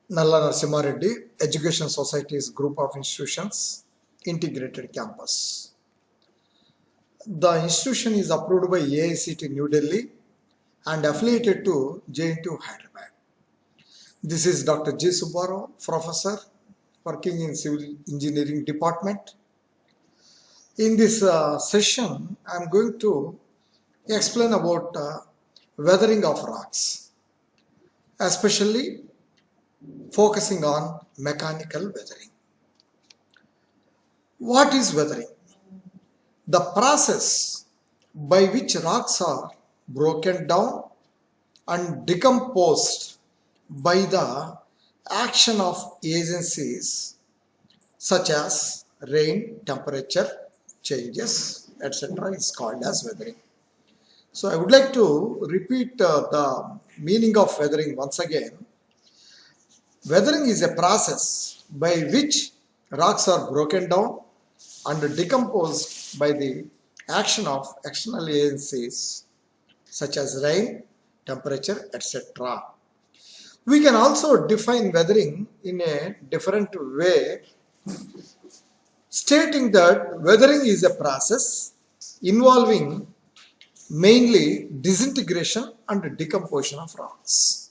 Nalla Narasimha Reddy Education Society's group of institutions, integrated campus. The institution is approved by AICT New Delhi and affiliated to JNTU Hyderabad. This is Dr. G. Subbarao, professor working in Civil Engineering Department. In this session, I am going to explain about weathering of rocks, especially focusing on mechanical weathering. What is weathering? The process by which rocks are broken down and decomposed by the action of agencies such as rain, temperature changes, etc. is called as weathering. So I would like to repeat the meaning of weathering once again. Weathering is a process by which rocks are broken down and decomposed by the action of external agencies such as rain, temperature, etc. We can also define weathering in a different way, stating that weathering is a process involving mainly disintegration and decomposition of rocks.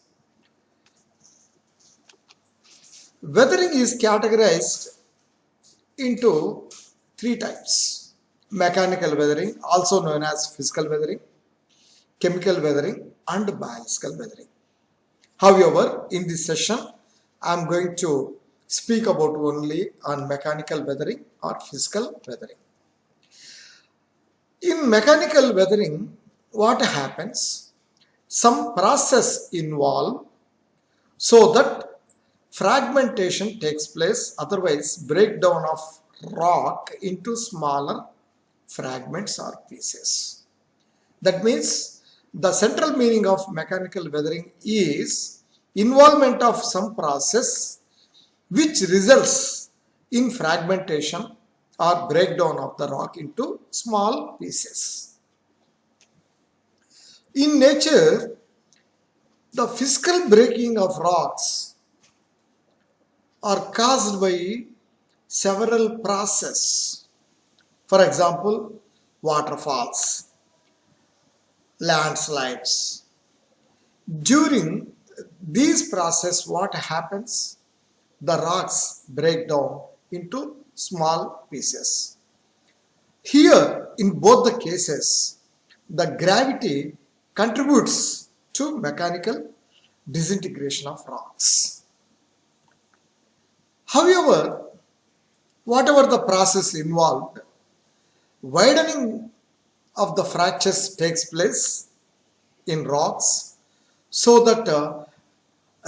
Weathering is categorized into three types: mechanical weathering, also known as physical weathering, chemical weathering, and biological weathering. However, in this session, I am going to speak about only on mechanical weathering or physical weathering. In mechanical weathering, what happens? Some process involved so that fragmentation takes place, otherwise breakdown of rock into smaller fragments or pieces. That means the central meaning of mechanical weathering is involvement of some process which results in fragmentation or breakdown of the rock into small pieces. In nature, the physical breaking of rocks are caused by several processes. For example, waterfalls, landslides. During these processes, what happens? The rocks break down into small pieces. Here, in both the cases, the gravity contributes to mechanical disintegration of rocks. However, whatever the process involved, widening of the fractures takes place in rocks so that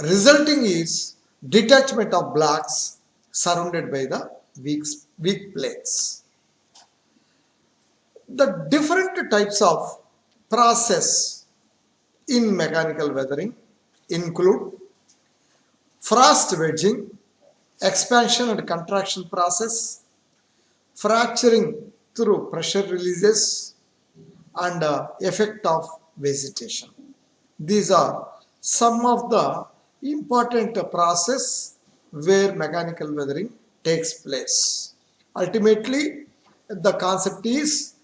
resulting is detachment of blocks surrounded by the weak plates. The different types of process in mechanical weathering include frost wedging, expansion and contraction process, fracturing through pressure releases, and effect of vegetation. These are some of the important process where mechanical weathering takes place. Ultimately, the concept is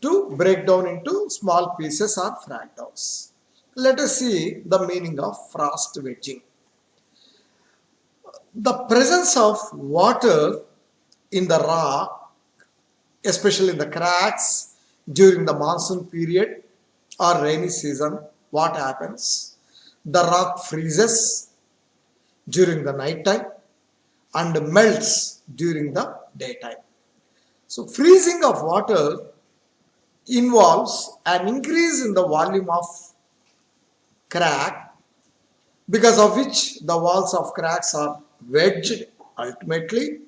to break down into small pieces or fragments. Let us see the meaning of frost wedging. The presence of water in the rock, especially in the cracks during the monsoon period or rainy season, what happens? The rock freezes during the night time and melts during the daytime. So freezing of water involves an increase in the volume of crack, because of which the walls of cracks are wedged, ultimately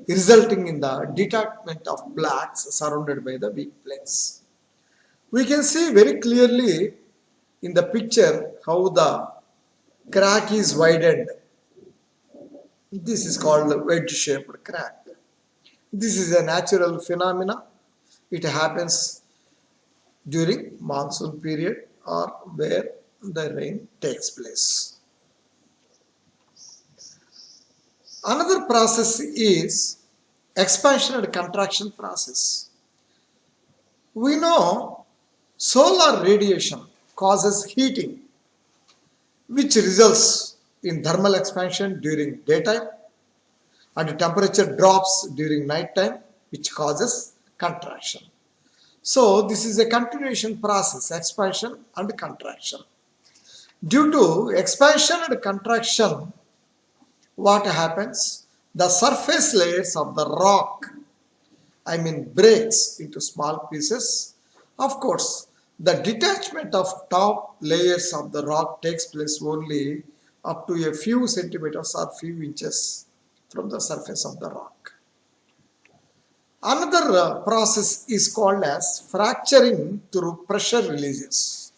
resulting in the detachment of blocks surrounded by the weak plates. We can see very clearly in the picture how the crack is widened. This is called the wedge-shaped crack. This is a natural phenomena. It happens during monsoon period or where the rain takes place. Another process is expansion and contraction process. We know solar radiation causes heating, which results in thermal expansion during daytime, and temperature drops during nighttime, which causes contraction. So this is a continuation process, expansion and contraction. Due to expansion and contraction, what happens? The surface layers of the rock, breaks into small pieces. Of course, the detachment of top layers of the rock takes place only up to a few centimeters or few inches from the surface of the rock. Another process is called as fracturing through pressure releases.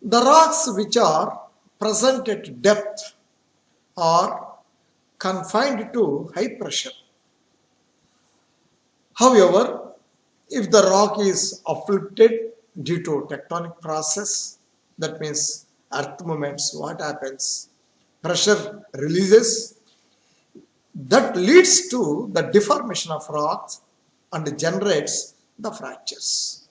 The rocks which are present at depth are confined to high pressure. However, if the rock is uplifted due to tectonic process, that means earth movements, what happens? Pressure releases, that leads to the deformation of rocks and generates the fractures.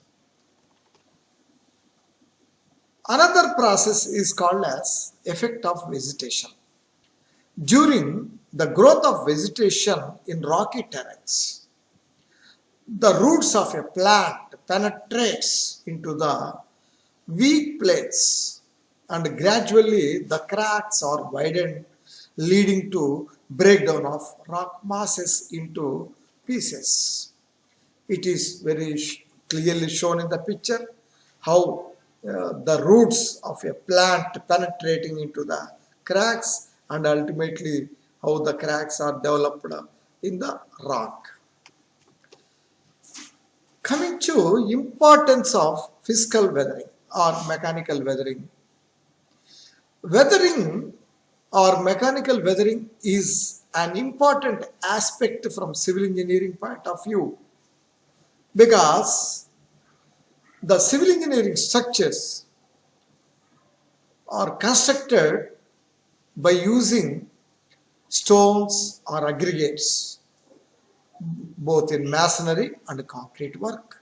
Another process is called as effect of vegetation. During the growth of vegetation in rocky terrains, the roots of a plant penetrates into the weak plates and gradually the cracks are widened, leading to breakdown of rock masses into pieces. It is very clearly shown in the picture how the roots of a plant penetrating into the cracks and ultimately how the cracks are developed in the rock. Coming to importance of physical weathering or mechanical weathering. Weathering or mechanical weathering is an important aspect from civil engineering point of view, because the civil engineering structures are constructed by using stones or aggregates, both in masonry and concrete work.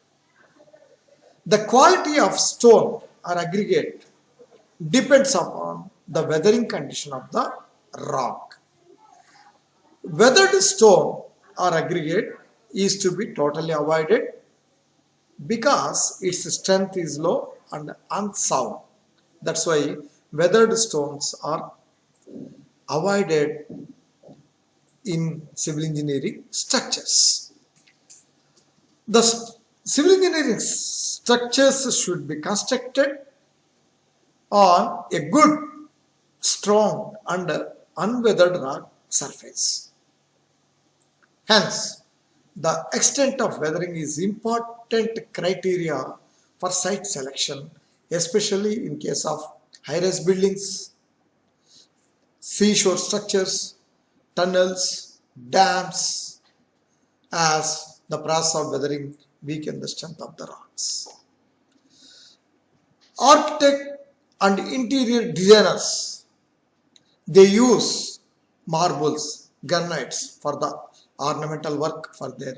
The quality of stone or aggregate depends upon the weathering condition of the rock. Weathered stone or aggregate is to be totally avoided because its strength is low and unsound. That's why weathered stones are avoided in civil engineering structures. The civil engineering structures should be constructed on a good, strong and unweathered rock surface. Hence, the extent of weathering is important criteria for site selection, especially in case of high-rise buildings, seashore structures, tunnels, dams, as the process of weathering weaken the strength of the rocks. Architect and interior designers, they use marbles, granites for the ornamental work for their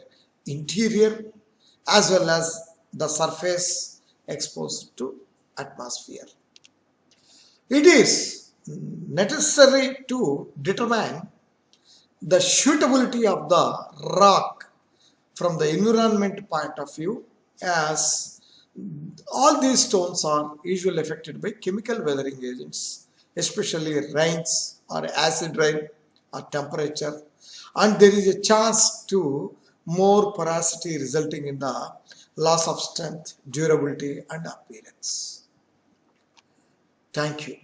interior as well as the surface exposed to atmosphere. It is necessary to determine the suitability of the rock from the environment point of view, as all these stones are usually affected by chemical weathering agents, especially rains or acid rain or temperature, and there is a chance to more porosity resulting in the loss of strength, durability and appearance. Thank you.